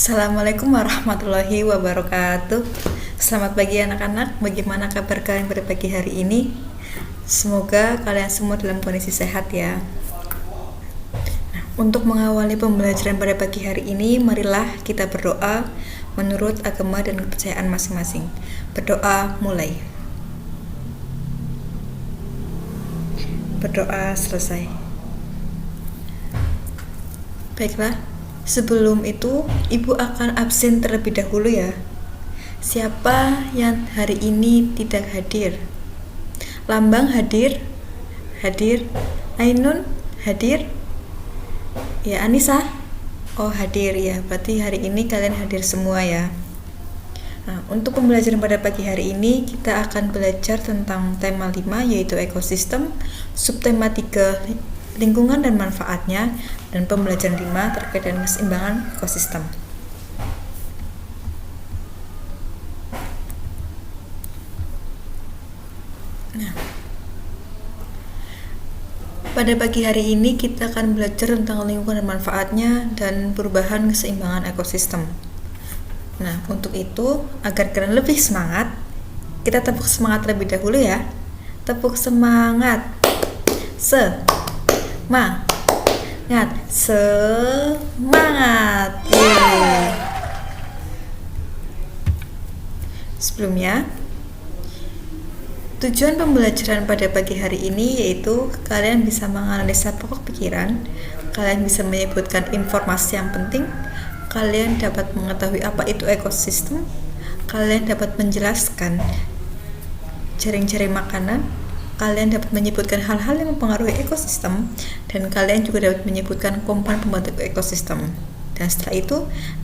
Assalamualaikum warahmatullahi wabarakatuh. Selamat pagi anak-anak. Bagaimana kabar kalian pada pagi hari ini? Semoga kalian semua dalam kondisi sehat ya. Untuk mengawali pembelajaran pada pagi hari ini, marilah kita berdoa menurut agama dan kepercayaan masing-masing. Berdoa mulai. Berdoa selesai. Baiklah, sebelum itu Ibu akan absen terlebih dahulu ya. Siapa yang hari ini tidak hadir? Lambang hadir? Hadir. Ainun hadir? Ya, Anissa? Oh, hadir ya. Berarti hari ini kalian hadir semua ya. Nah, untuk pembelajaran pada pagi hari ini kita akan belajar tentang tema 5 yaitu ekosistem, subtema 3 lingkungan dan manfaatnya, dan pembelajaran 5 terkait dengan keseimbangan ekosistem. Nah, pada pagi hari ini kita akan belajar tentang lingkungan dan manfaatnya dan perubahan keseimbangan ekosistem. Nah, untuk itu agar kalian lebih semangat, kita tepuk semangat terlebih dahulu ya. Tepuk semangat. Semangat. Sebelumnya, tujuan pembelajaran pada pagi hari ini yaitu kalian bisa menganalisa pokok pikiran, kalian bisa menyebutkan informasi yang penting, kalian dapat mengetahui apa itu ekosistem, kalian dapat menjelaskan jaring-jaring makanan, kalian dapat menyebutkan hal-hal yang mempengaruhi ekosistem, dan kalian juga dapat menyebutkan komponen pembentuk ekosistem. Dan setelah itu,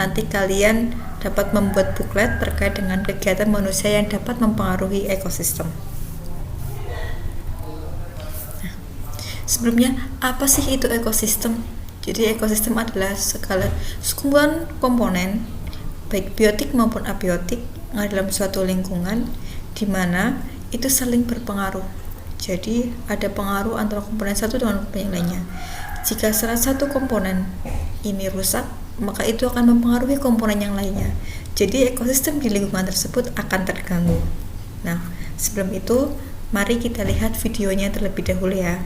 nanti kalian dapat membuat buklet terkait dengan kegiatan manusia yang dapat mempengaruhi ekosistem. Nah, sebelumnya, apa sih itu ekosistem? Jadi ekosistem adalah segala sekumpulan komponen, baik biotik maupun abiotik, yang ada dalam suatu lingkungan, di mana itu saling berpengaruh. Jadi ada pengaruh antara komponen satu dengan komponen yang lainnya. Jika salah satu komponen ini rusak, maka itu akan mempengaruhi komponen yang lainnya. Jadi ekosistem di lingkungan tersebut akan terganggu. Nah, sebelum itu, mari kita lihat videonya terlebih dahulu ya.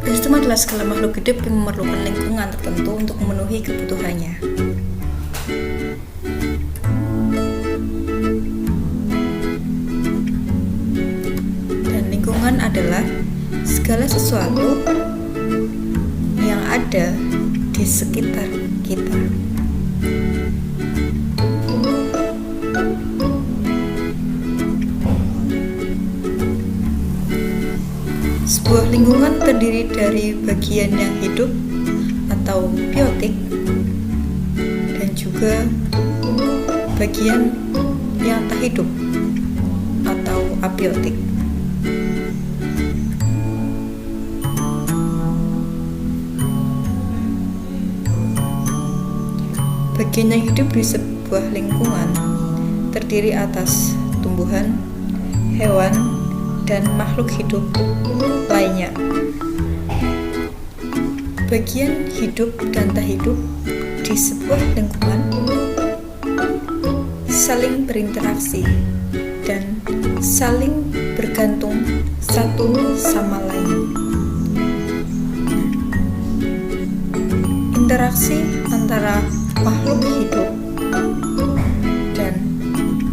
Ekosistem adalah segala makhluk hidup yang memerlukan lingkungan tertentu untuk memenuhi kebutuhannya. Dan lingkungan adalah segala sesuatu yang ada di sekitar kita. Sebuah lingkungan terdiri dari bagian yang hidup atau biotik dan juga bagian yang tak hidup atau abiotik. Bagian yang hidup di sebuah lingkungan terdiri atas tumbuhan, hewan, dan makhluk hidup lainnya. Bagian hidup dan tak hidup di sebuah lingkungan saling berinteraksi dan saling bergantung satu sama lain. Interaksi antara makhluk hidup dan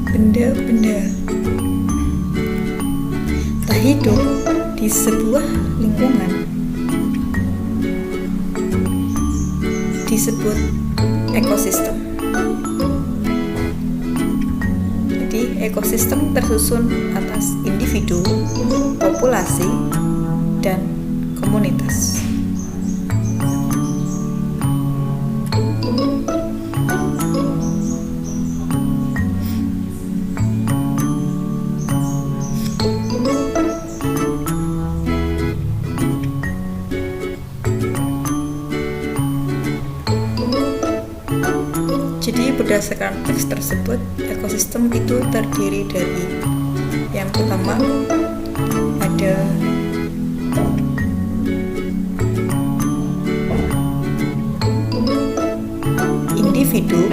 benda-benda tak hidup di sebuah lingkungan disebut ekosistem. Jadi ekosistem tersusun atas individu, populasi, dan komunitas. Jadi berdasarkan teks tersebut, ekosistem itu terdiri dari yang pertama ada individu,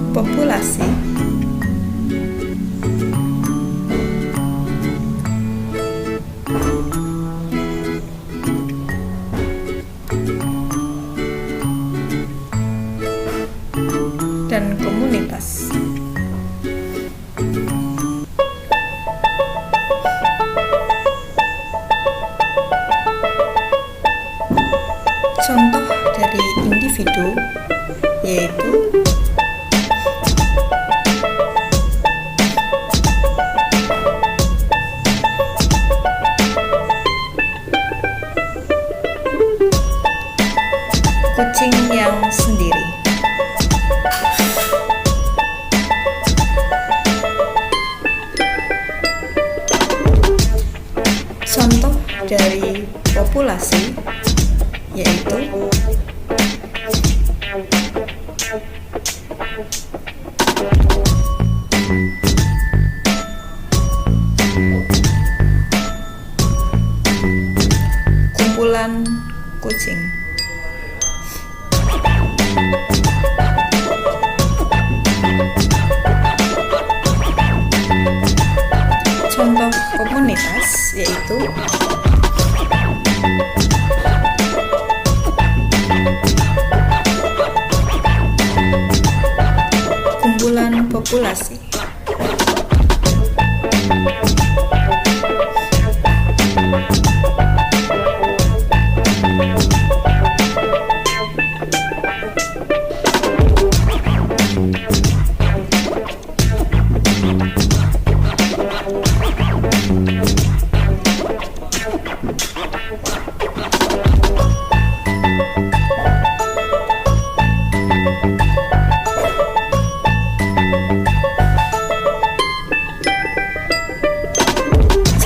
populasi, dan komunitas. Contoh dari individu yaitu kucing yang sendiri. Contoh dari populasi yaitu kumpulan kucing. Contoh komunitas yaitu kumpulan populasi.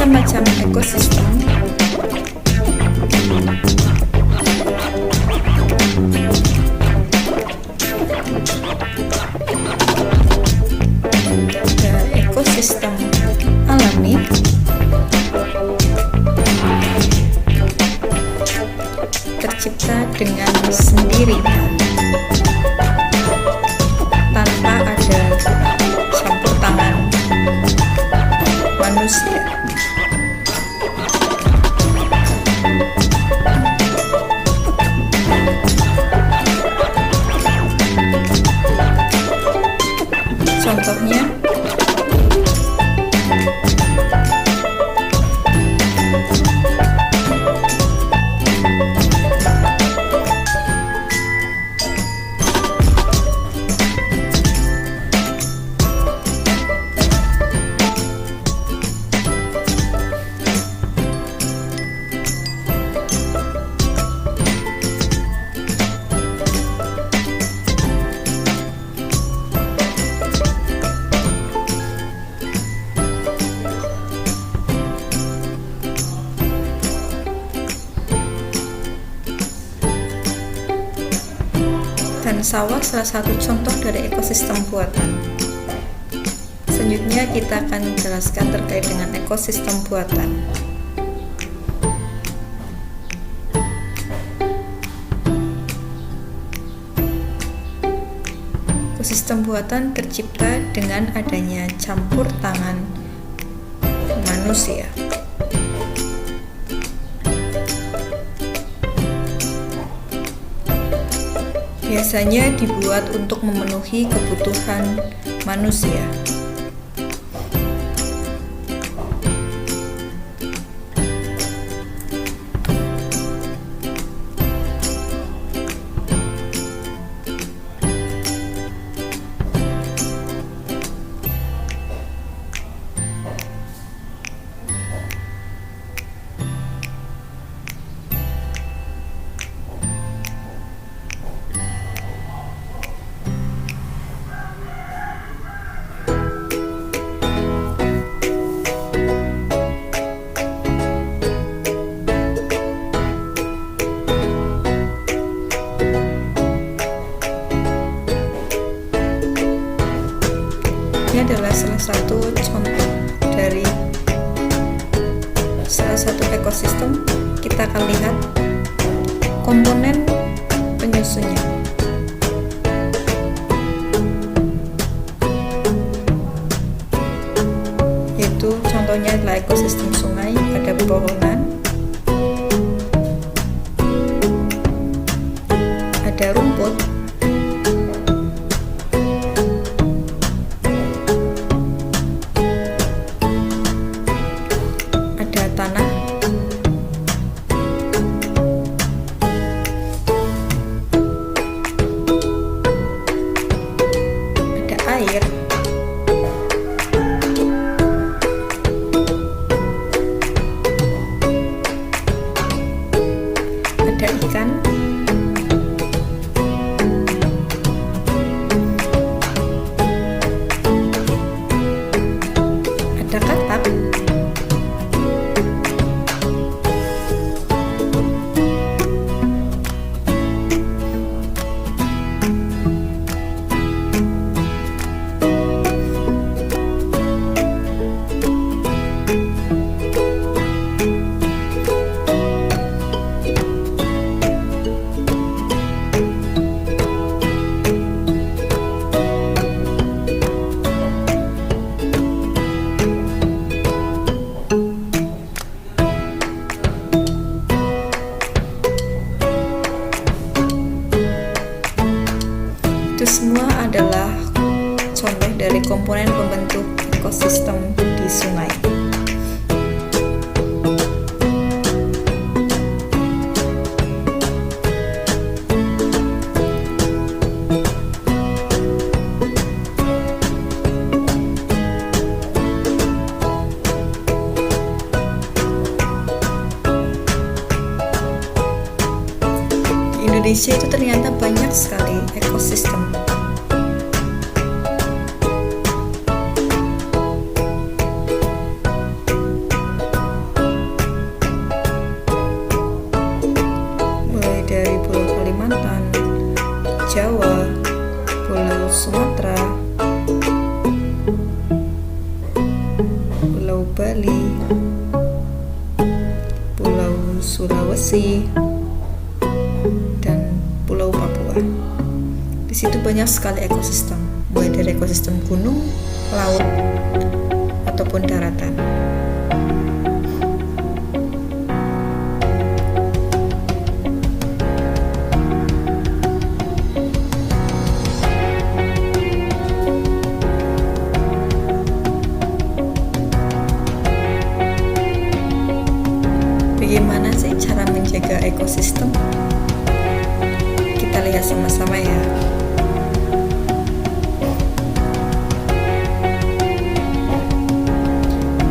Macam ekosistem ada ekosistem alami, tercipta dengan sendirinya tanpa ada campur tangan manusia. Contohnya dan sawah salah satu contoh dari ekosistem buatan. Selanjutnya kita akan menjelaskan terkait dengan ekosistem buatan. Ekosistem buatan tercipta dengan adanya campur tangan manusia. biasanya dibuat untuk memenuhi kebutuhan manusia. Ini adalah salah satu contoh dari salah satu ekosistem. Kita akan lihat komponen penyusunnya. Yaitu contohnya adalah ekosistem sungai, ada pepohonan, ada rumput, ada tanah, ada air, ada ikan, ada katak, itu semua adalah contoh dari komponen pembentuk ekosistem di sungai. Di Indonesia itu ternyata banyak sekali ekosistem. Mulai dari Pulau Kalimantan, Jawa, Pulau Sumatera, Pulau Bali, Pulau Sulawesi, dan Pulau Papua. Di situ banyak sekali ekosistem, mulai dari ekosistem gunung, laut, ataupun daratan. Bagaimana sih cara menjaga ekosistem? Kita lihat sama-sama ya.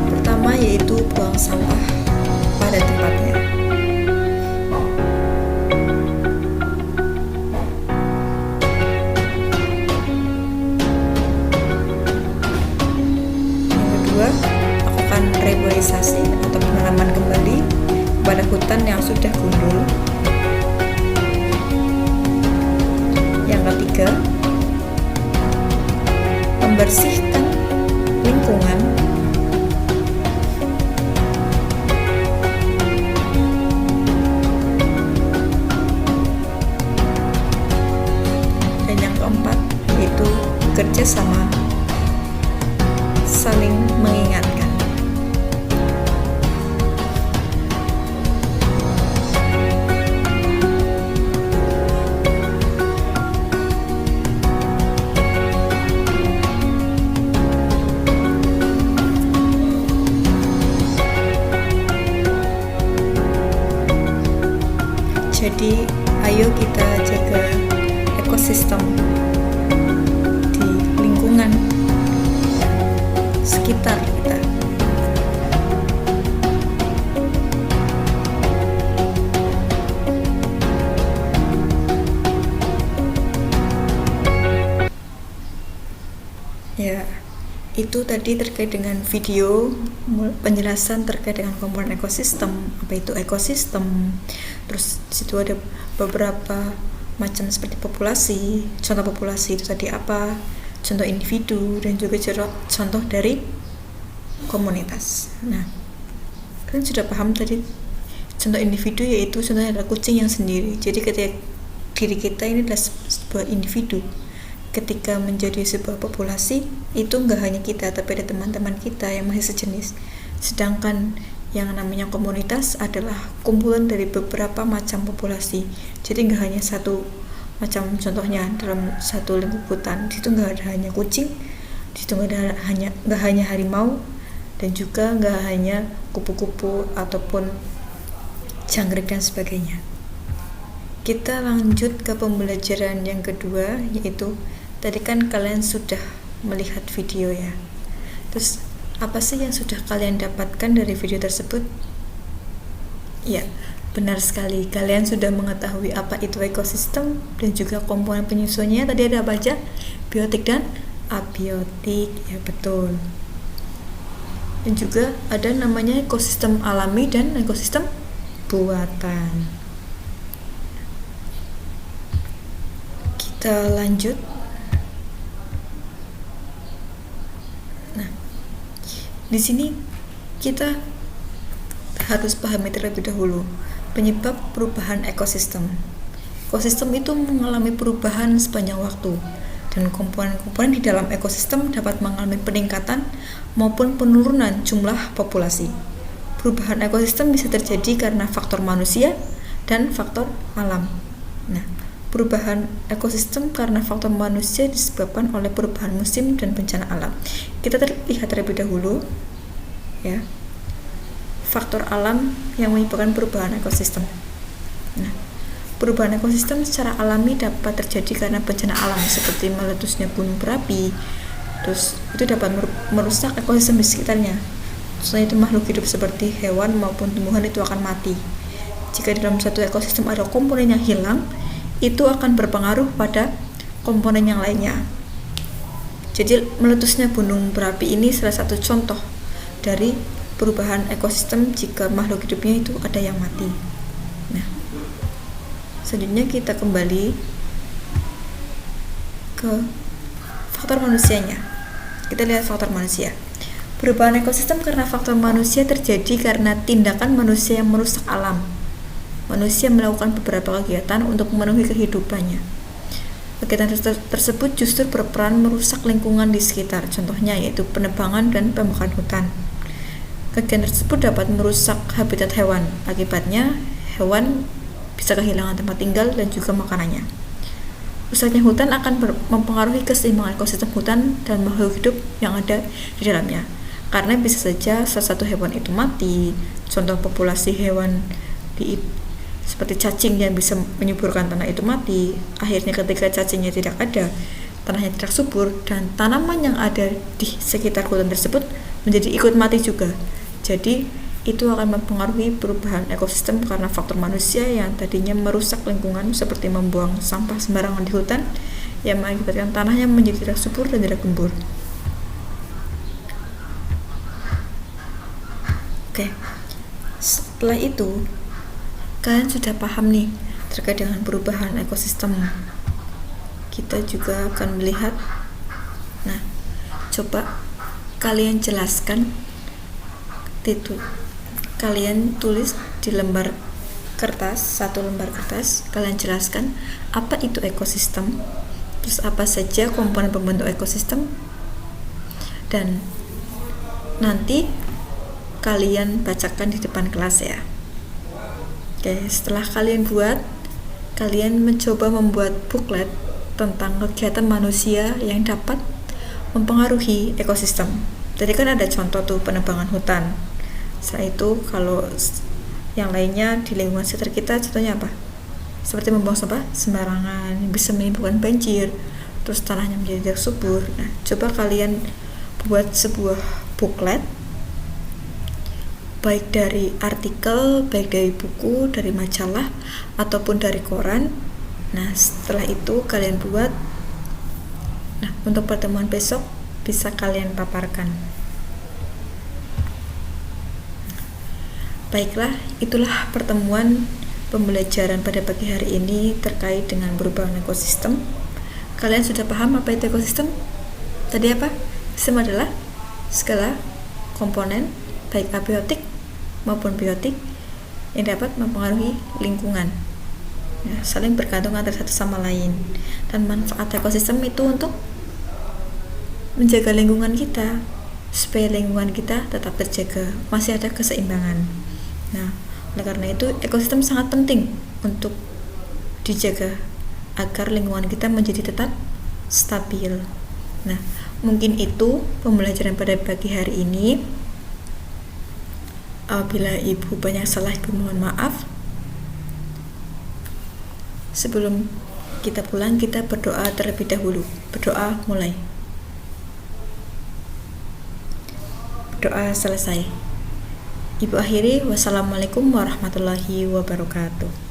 Pertama yaitu buang sampah pada tempatnya. Yang kedua, lakukan reboisasi atau penanaman kembali pada hutan yang sudah gundul. Yang ketiga, membersihkan lingkungan. Dan yang keempat yaitu bekerja sama, saling mengingatkan. Jadi ayo kita jaga ekosistem di lingkungan sekitar kita. Ya, itu tadi terkait dengan video penjelasan terkait dengan komponen ekosistem, apa itu ekosistem. Terus di situ ada beberapa macam seperti populasi, contoh populasi itu tadi apa, contoh individu, dan juga contoh dari komunitas. Nah, kalian sudah paham tadi contoh individu, yaitu contohnya adalah kucing yang sendiri. Jadi ketika diri kita ini adalah sebuah individu, ketika menjadi sebuah populasi itu nggak hanya kita, tapi ada teman-teman kita yang masih sejenis. Sedangkan yang namanya komunitas adalah kumpulan dari beberapa macam populasi. Jadi nggak hanya satu macam, contohnya dalam satu lingkup hutan, di situ nggak ada hanya kucing, di situ nggak hanya harimau, dan juga nggak hanya kupu-kupu ataupun jangkrik dan sebagainya. Kita lanjut ke pembelajaran yang kedua, yaitu tadi kan kalian sudah melihat video ya. Terus apa sih yang sudah kalian dapatkan dari video tersebut? Ya, benar sekali. Kalian sudah mengetahui apa itu ekosistem dan juga komponen penyusunnya. Tadi ada apa aja? Biotik dan abiotik. Ya, betul. Dan juga ada namanya ekosistem alami dan ekosistem buatan. Kita lanjut. Nah, di sini kita harus pahami terlebih dahulu penyebab perubahan ekosistem. Ekosistem itu mengalami perubahan sepanjang waktu, dan komponen-komponen di dalam ekosistem dapat mengalami peningkatan maupun penurunan jumlah populasi. Perubahan ekosistem bisa terjadi karena faktor manusia dan faktor alam. Nah, perubahan ekosistem karena faktor manusia disebabkan oleh perubahan musim dan bencana alam. Kita lihat terlebih dahulu ya, faktor alam yang menyebabkan perubahan ekosistem. Nah, perubahan ekosistem secara alami dapat terjadi karena bencana alam seperti meletusnya gunung berapi. Terus itu dapat merusak ekosistem di sekitarnya. Contohnya itu makhluk hidup seperti hewan maupun tumbuhan itu akan mati. Jika dalam satu ekosistem ada komponen yang hilang, itu akan berpengaruh pada komponen yang lainnya. Jadi meletusnya gunung berapi ini salah satu contoh dari perubahan ekosistem jika makhluk hidupnya itu ada yang mati. Nah, selanjutnya kita kembali ke faktor manusianya. Kita lihat faktor manusia. Perubahan ekosistem karena faktor manusia terjadi karena tindakan manusia yang merusak alam. Manusia melakukan beberapa kegiatan untuk memenuhi kehidupannya. Kegiatan tersebut justru berperan merusak lingkungan di sekitar, contohnya yaitu penebangan dan pembakaran hutan. Kegiatan tersebut dapat merusak habitat hewan, akibatnya hewan bisa kehilangan tempat tinggal dan juga makanannya. Rusaknya hutan akan mempengaruhi keseimbangan ekosistem hutan dan makhluk hidup yang ada di dalamnya, karena bisa saja salah satu hewan itu mati. Contoh populasi hewan seperti cacing yang bisa menyuburkan tanah itu mati. Akhirnya ketika cacingnya tidak ada, tanahnya tidak subur, dan tanaman yang ada di sekitar hutan tersebut menjadi ikut mati juga. Jadi itu akan mempengaruhi perubahan ekosistem karena faktor manusia yang tadinya merusak lingkungan seperti membuang sampah sembarangan di hutan yang mengakibatkan tanahnya menjadi tidak subur dan tidak gembur. Oke, setelah itu kalian sudah paham nih terkait dengan perubahan ekosistem. Kita juga akan melihat. Nah, coba kalian jelaskan, kalian tulis di lembar kertas, satu lembar kertas, kalian jelaskan apa itu ekosistem, terus apa saja komponen pembentuk ekosistem, dan nanti kalian bacakan di depan kelas ya. Oke, setelah kalian buat, kalian mencoba membuat booklet tentang kegiatan manusia yang dapat mempengaruhi ekosistem. Tadi kan ada contoh tuh penebangan hutan. Setelah itu kalau yang lainnya di lingkungan sekitar kita, contohnya apa? seperti membuang sampah sembarangan yang bisa menimbulkan banjir, terus tanahnya menjadi tidak subur. Nah, coba kalian buat sebuah booklet, baik dari artikel, baik dari buku, dari majalah, ataupun dari koran. Nah, setelah itu kalian buat. Nah, untuk pertemuan besok bisa kalian paparkan. Baiklah, itulah pertemuan pembelajaran pada pagi hari ini terkait dengan perubahan ekosistem. Kalian sudah paham apa itu ekosistem? Tadi apa? Sistem adalah segala komponen baik abiotik maupun biotik yang dapat mempengaruhi lingkungan, ya, saling bergantung antara satu sama lain. Dan manfaat ekosistem itu untuk menjaga lingkungan kita, supaya lingkungan kita tetap terjaga, masih ada keseimbangan. Nah, oleh karena itu ekosistem sangat penting untuk dijaga agar lingkungan kita menjadi tetap stabil. Nah, mungkin itu pembelajaran pada pagi hari ini. Apabila ibu banyak salah, ibu mohon maaf. Sebelum kita pulang, kita berdoa terlebih dahulu. Berdoa mulai. Berdoa selesai. Ibu akhiri, wassalamualaikum warahmatullahi wabarakatuh.